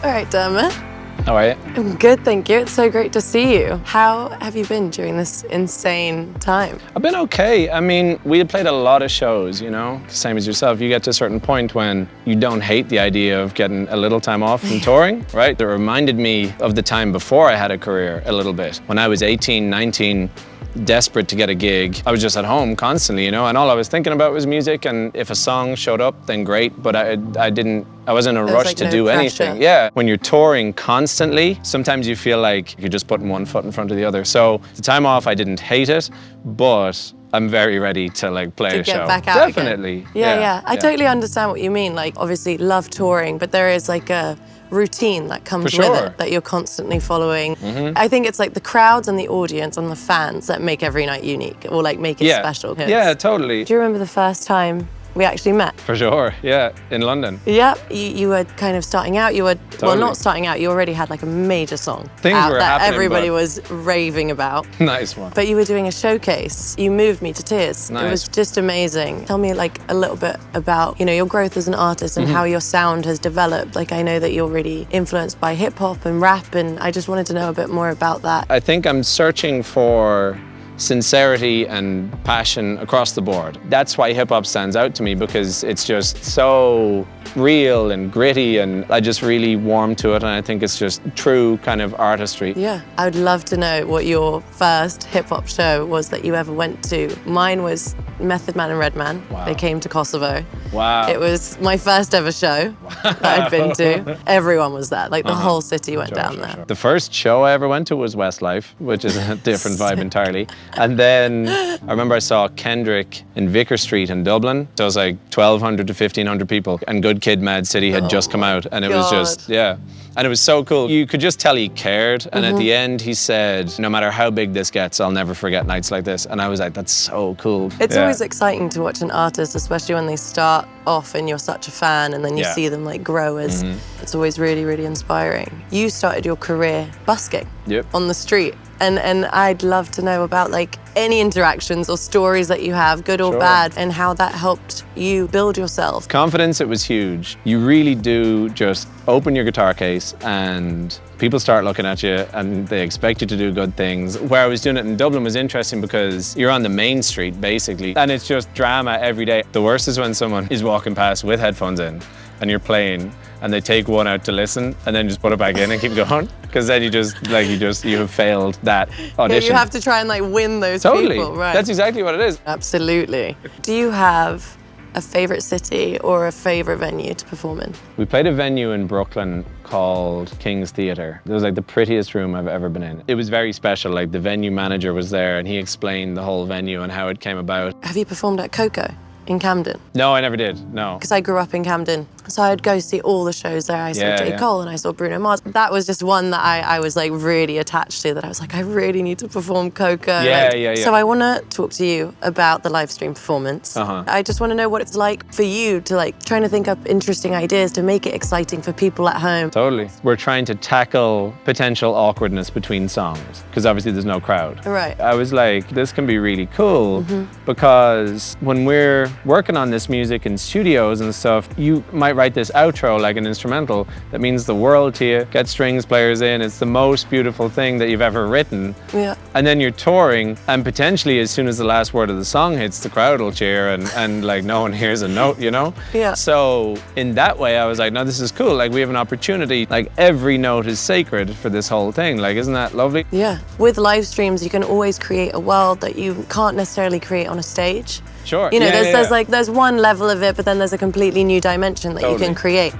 All right, Dermot. How are you? I'm good, thank you. It's so great to see you. How have you been during this insane time? I've been okay. I mean, we had played a lot of shows, you know? Same as yourself, you get to a certain point when you don't hate the idea of getting a little time off from touring, right? It reminded me of the time before I had a career a little bit. When I was 18, 19, desperate to get a gig. I was just at home constantly, you know, and all I was thinking about was music, and if a song showed up, then great, but I wasn't in a rush to do anything. Yeah, when you're touring constantly, sometimes you feel like you're just putting one foot in front of the other. So the time off, I didn't hate it, but I'm very ready to like play a show. To get back out Definitely. Again. Yeah. I totally understand what you mean. Like, obviously love touring, but there is like a routine that comes with it that you're constantly following. I think it's like the crowds and the audience and the fans that make every night unique, or like make it special. Yeah, totally. Do you remember the first time we actually met? For sure, yeah, in London. Yep, you were kind of starting out, well, not starting out, you already had like a major song out that everybody was raving about. Nice one. But you were doing a showcase. You moved me to tears. Nice. It was just amazing. Tell me like a little bit about, you know, your growth as an artist and how your sound has developed. Like, I know that you're really influenced by hip hop and rap, and I just wanted to know a bit more about that. I think I'm searching for sincerity and passion across the board. That's why hip hop stands out to me, because it's just so real and gritty, and I just really warm to it, and I think it's just true kind of artistry. Yeah, I would love to know what your first hip hop show was that you ever went to. Mine was Method Man and Redman. Wow. They came to Kosovo. Wow. It was my first ever show that I'd been to. Everyone was there, like the whole city went down there. Sure. The first show I ever went to was Westlife, which is a different vibe entirely. And then I remember I saw Kendrick in Vicar Street in Dublin. So it was like 1,200 to 1,500 people, and Good Kid, Mad City had just come out, and it was just, and it was so cool. You could just tell he cared, and at the end he said, no matter how big this gets, I'll never forget nights like this. And I was like, that's so cool. It's always exciting to watch an artist, especially when they start off and you're such a fan, and then you see them like grow as, it's always really, really inspiring. You started your career busking on the street. And I'd love to know about like any interactions or stories that you have, good or bad, and how that helped you build yourself. Confidence, it was huge. You really do just open your guitar case and people start looking at you and they expect you to do good things. Where I was doing it in Dublin was interesting because you're on the main street basically, and it's just drama every day. The worst is when someone is walking past with headphones in and you're playing, and they take one out to listen and then just put it back in and keep going. Because then you have failed that audition. Yeah, you have to try and like win those people, right? That's exactly what it is. Absolutely. Do you have a favorite city or a favorite venue to perform in? We played a venue in Brooklyn called King's Theatre. It was like the prettiest room I've ever been in. It was very special. Like, the venue manager was there and he explained the whole venue and how it came about. Have you performed at Coco in Camden? No, I never did, no. Because I grew up in Camden, so I'd go see all the shows there. I saw J. Cole and I saw Bruno Mars. That was just one that I was like really attached to, that I was like, I really need to perform Coco. So I want to talk to you about the live stream performance. I just want to know what it's like for you to like trying to think up interesting ideas to make it exciting for people at home. Totally. We're trying to tackle potential awkwardness between songs, because obviously there's no crowd. Right. I was like, this can be really cool, because when we're working on this music in studios and stuff, you might write this outro like an instrumental that means the world to you, get strings players in, it's the most beautiful thing that you've ever written. Yeah. And then you're touring, and potentially as soon as the last word of the song hits, the crowd will cheer and like no one hears a note, you know? Yeah. So in that way, I was like, no, this is cool. Like, we have an opportunity, like every note is sacred for this whole thing. Like, isn't that lovely? Yeah. With live streams, you can always create a world that you can't necessarily create on a stage. Sure. You know, there's one level of it, but then there's a completely new dimension that you can create.